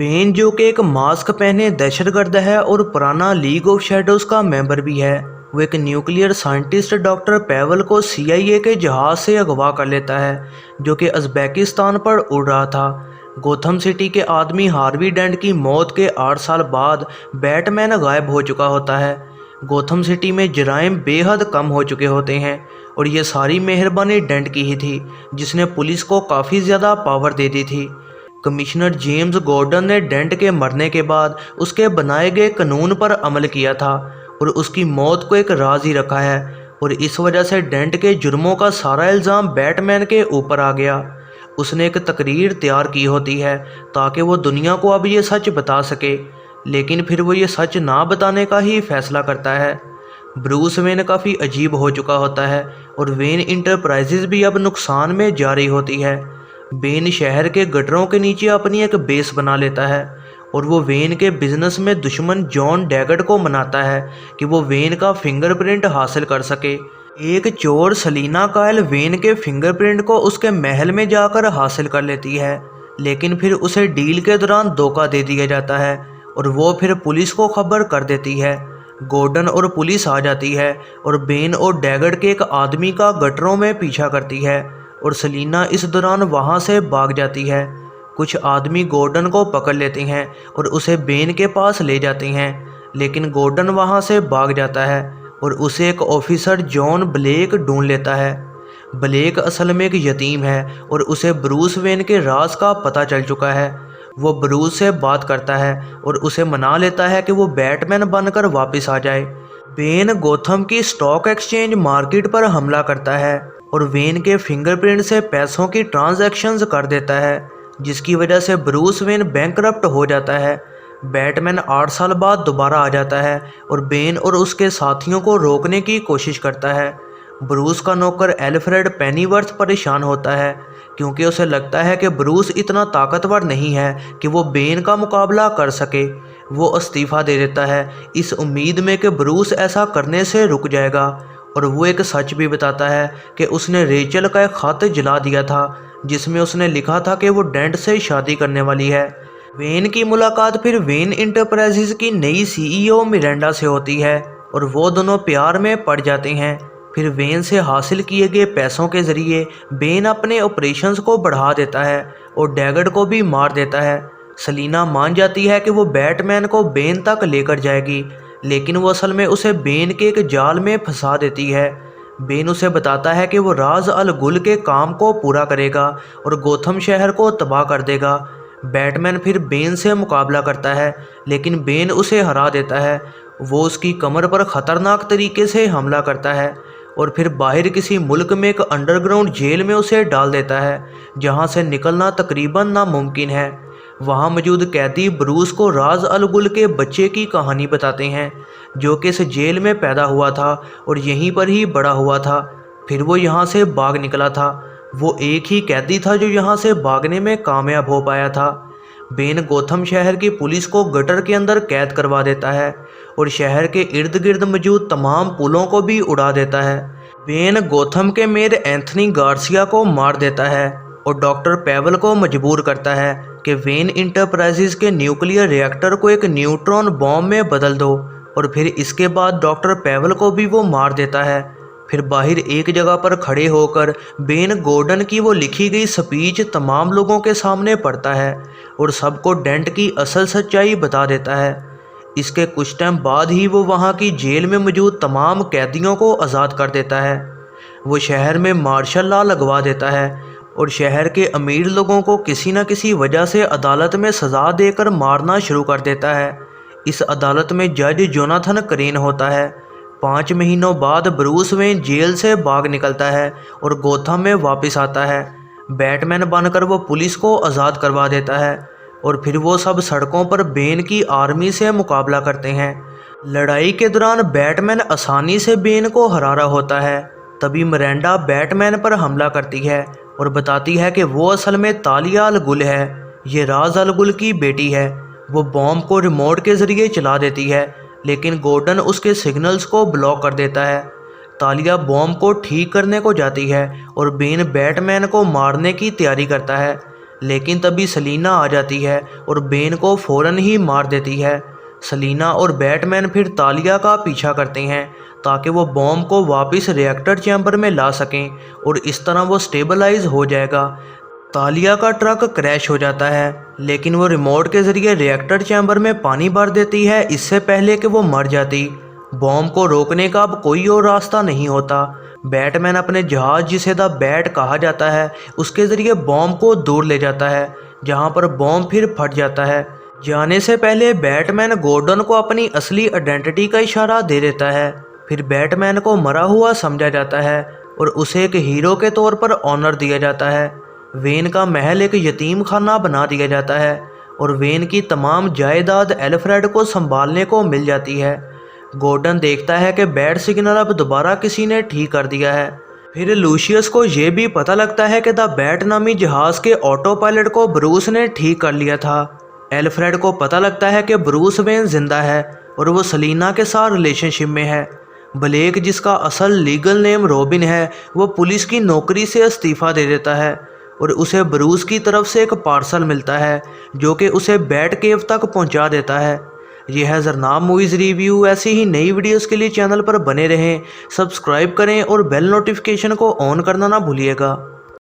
Ben जो कि एक मास्क पहने दहशतगर्द है और पुराना लीग ऑफ शैडोज का मेंबर भी है। वो एक न्यूक्लियर साइंटिस्ट डॉक्टर पेवल को सीआईए के जहाज से अगवा कर लेता है जो कि उज़्बेकिस्तान पर उड़ रहा था। गोथम सिटी के आदमी हार्वी डेंट की मौत के 8 साल बाद बैटमैन गायब हो चुका होता है। गोथम सिटी में जराइम बेहद कम हो चुके होते हैं और ये सारी मेहरबानी डेंट की ही थी जिसने पुलिस को काफ़ी ज़्यादा पावर दे दी थी। कमिश्नर जेम्स गॉर्डन ने डेंट के मरने के बाद उसके बनाए गए कानून पर अमल किया था और उसकी मौत को एक राज ही रखा है और इस वजह से डेंट के जुर्मों का सारा इल्ज़ाम बैटमैन के ऊपर आ गया। उसने एक तकरीर तैयार की होती है ताकि वो दुनिया को अब ये सच बता सके, लेकिन फिर वो ये सच ना बताने का ही फैसला करता है। ब्रूस वेन काफ़ी अजीब हो चुका होता है और वेन इंटरप्राइजेज भी अब नुकसान में जा रही होती है। बेन शहर के गटरों के नीचे अपनी एक बेस बना लेता है और वो वेन के बिजनेस में दुश्मन जॉन डैगट को मनाता है कि वो वेन का फिंगरप्रिंट हासिल कर सके। एक चोर सलीना कायल वेन के फिंगरप्रिंट को उसके महल में जाकर हासिल कर लेती है, लेकिन फिर उसे डील के दौरान धोखा दे दिया जाता है और वो फिर पुलिस को खबर कर देती है। गॉर्डन और पुलिस आ जाती है और बेन और डैगट के एक आदमी का गटरों में पीछा करती है और सलीना इस दौरान वहां से भाग जाती है। कुछ आदमी गॉर्डन को पकड़ लेते हैं और उसे बेन के पास ले जाते हैं, लेकिन गॉर्डन वहां से भाग जाता है और उसे एक ऑफिसर जॉन ब्लेक ढूंढ लेता है। ब्लेक असल में एक यतीम है और उसे ब्रूस वेन के राज का पता चल चुका है। वो ब्रूस से बात करता है और उसे मना लेता है कि वो बैटमैन बनकर वापस आ जाए। बेन गोथम की स्टॉक एक्सचेंज मार्केट पर हमला करता है और वेन के फिंगरप्रिंट से पैसों की ट्रांजैक्शंस कर देता है, जिसकी वजह से ब्रूस वेन बैंकरप्ट हो जाता है। बैटमैन 8 साल बाद दोबारा आ जाता है और बेन और उसके साथियों को रोकने की कोशिश करता है। ब्रूस का नौकर एल्फ्रेड पेनीवर्थ परेशान होता है क्योंकि उसे लगता है कि ब्रूस इतना ताकतवर नहीं है कि वो बेन का मुकाबला कर सके। वो इस्तीफ़ा दे देता है इस उम्मीद में कि ब्रूस ऐसा करने से रुक जाएगा और वो एक सच भी बताता है कि उसने रेचल का एक खत जला दिया था जिसमें उसने लिखा था कि वो डेंट से शादी करने वाली है। वेन की मुलाकात फिर वेन इंटरप्राइजेज की नई सीईओ मिरांडा से होती है और वो दोनों प्यार में पड़ जाते हैं। फिर वेन से हासिल किए गए पैसों के ज़रिए बेन अपने ऑपरेशंस को बढ़ा देता है और डैगट को भी मार देता है। सलीना मान जाती है कि वो बैटमैन को बेन तक लेकर जाएगी, लेकिन वो असल में उसे बेन के एक जाल में फंसा देती है। बेन उसे बताता है कि वो राज अल गुल के काम को पूरा करेगा और गोथम शहर को तबाह कर देगा। बैटमैन फिर बेन से मुकाबला करता है, लेकिन बेन उसे हरा देता है। वो उसकी कमर पर ख़तरनाक तरीके से हमला करता है और फिर बाहर किसी मुल्क में एक अंडरग्राउंड जेल में उसे डाल देता है जहां से निकलना तकरीबन नामुमकिन है। वहां मौजूद कैदी ब्रूस को राज अल गुल के बच्चे की कहानी बताते हैं जो कि इस जेल में पैदा हुआ था और यहीं पर ही बड़ा हुआ था। फिर वो यहाँ से भाग निकला था। वो एक ही कैदी था जो यहाँ से भागने में कामयाब हो पाया था। बेन गोथम शहर की पुलिस को गटर के अंदर कैद करवा देता है और शहर के इर्द गिर्द मौजूद तमाम पुलों को भी उड़ा देता है। बेन गोथम के मेयर एंथनी गार्सिया को मार देता है और डॉक्टर पेवल को मजबूर करता है कि वेन इंटरप्राइजेज के न्यूक्लियर रिएक्टर को एक न्यूट्रॉन बॉम्ब में बदल दो और फिर इसके बाद डॉक्टर पेवल को भी वो मार देता है। फिर बाहर एक जगह पर खड़े होकर बेन गॉर्डन की वो लिखी गई स्पीच तमाम लोगों के सामने पढ़ता है और सबको डेंट की असल सच्चाई बता देता है। इसके कुछ टाइम बाद ही वो वहाँ की जेल में मौजूद तमाम कैदियों को आज़ाद कर देता है। वो शहर में मार्शल लॉ लगवा देता है और शहर के अमीर लोगों को किसी न किसी वजह से अदालत में सज़ा देकर मारना शुरू कर देता है। इस अदालत में जज जोनाथन करेन होता है। 5 महीनों बाद ब्रूस वेन जेल से भाग निकलता है और गोथम में वापस आता है। बैटमैन बनकर वो पुलिस को आज़ाद करवा देता है और फिर वो सब सड़कों पर बेन की आर्मी से मुकाबला करते हैं। लड़ाई के दौरान बैटमैन आसानी से बेन को हरा रहा होता है। तभी मिरांडा बैटमैन पर हमला करती है और बताती है कि वो असल में तालिया अल गुल है, ये राज अल गुल की बेटी है। वो बॉम्ब को रिमोट के ज़रिए चला देती है, लेकिन गॉर्डन उसके सिग्नल्स को ब्लॉक कर देता है। तालिया बॉम्ब को ठीक करने को जाती है और बेन बैटमैन को मारने की तैयारी करता है, लेकिन तभी सलीना आ जाती है और बेन को फ़ौरन ही मार देती है। सलीना और बैटमैन फिर तालिया का पीछा करते हैं ताकि वो बॉम्ब को वापस रिएक्टर चैम्बर में ला सकें और इस तरह वो स्टेबलाइज हो जाएगा। तालिया का ट्रक क्रैश हो जाता है, लेकिन वो रिमोट के ज़रिए रिएक्टर चैम्बर में पानी भर देती है इससे पहले कि वो मर जाती। बॉम्ब को रोकने का अब कोई और रास्ता नहीं होता। बैटमैन अपने जहाज़ जिसे द बैट कहा जाता है उसके ज़रिए बॉम्ब को दूर ले जाता है, जहां पर बॉम्ब फिर फट जाता है। जाने से पहले बैटमैन गॉर्डन को अपनी असली आइडेंटिटी का इशारा दे देता है। फिर बैटमैन को मरा हुआ समझा जाता है और उसे एक हीरो के तौर पर ऑनर दिया जाता है। वेन का महल एक यतीम खाना बना दिया जाता है और वेन की तमाम जायदाद एल्फ्रेड को संभालने को मिल जाती है। गॉर्डन देखता है कि बैट सिग्नल अब दोबारा किसी ने ठीक कर दिया है। फिर लूशियस को यह भी पता लगता है कि द बैट नामी जहाज़ के ऑटो पायलट को ब्रूस ने ठीक कर लिया था। एल्फ्रेड को पता लगता है कि ब्रूस वेन जिंदा है और वो सलीना के साथ रिलेशनशिप में है। ब्लेक, जिसका असल लीगल नेम रॉबिन है, वो पुलिस की नौकरी से इस्तीफ़ा दे देता है और उसे ब्रूस की तरफ से एक पार्सल मिलता है जो कि उसे बैट केव तक पहुंचा देता है। यह है ज़रनाब मूवीज़ रिव्यू। ऐसी ही नई वीडियोस के लिए चैनल पर बने रहें, सब्सक्राइब करें और बेल नोटिफिकेशन को ऑन करना ना भूलिएगा।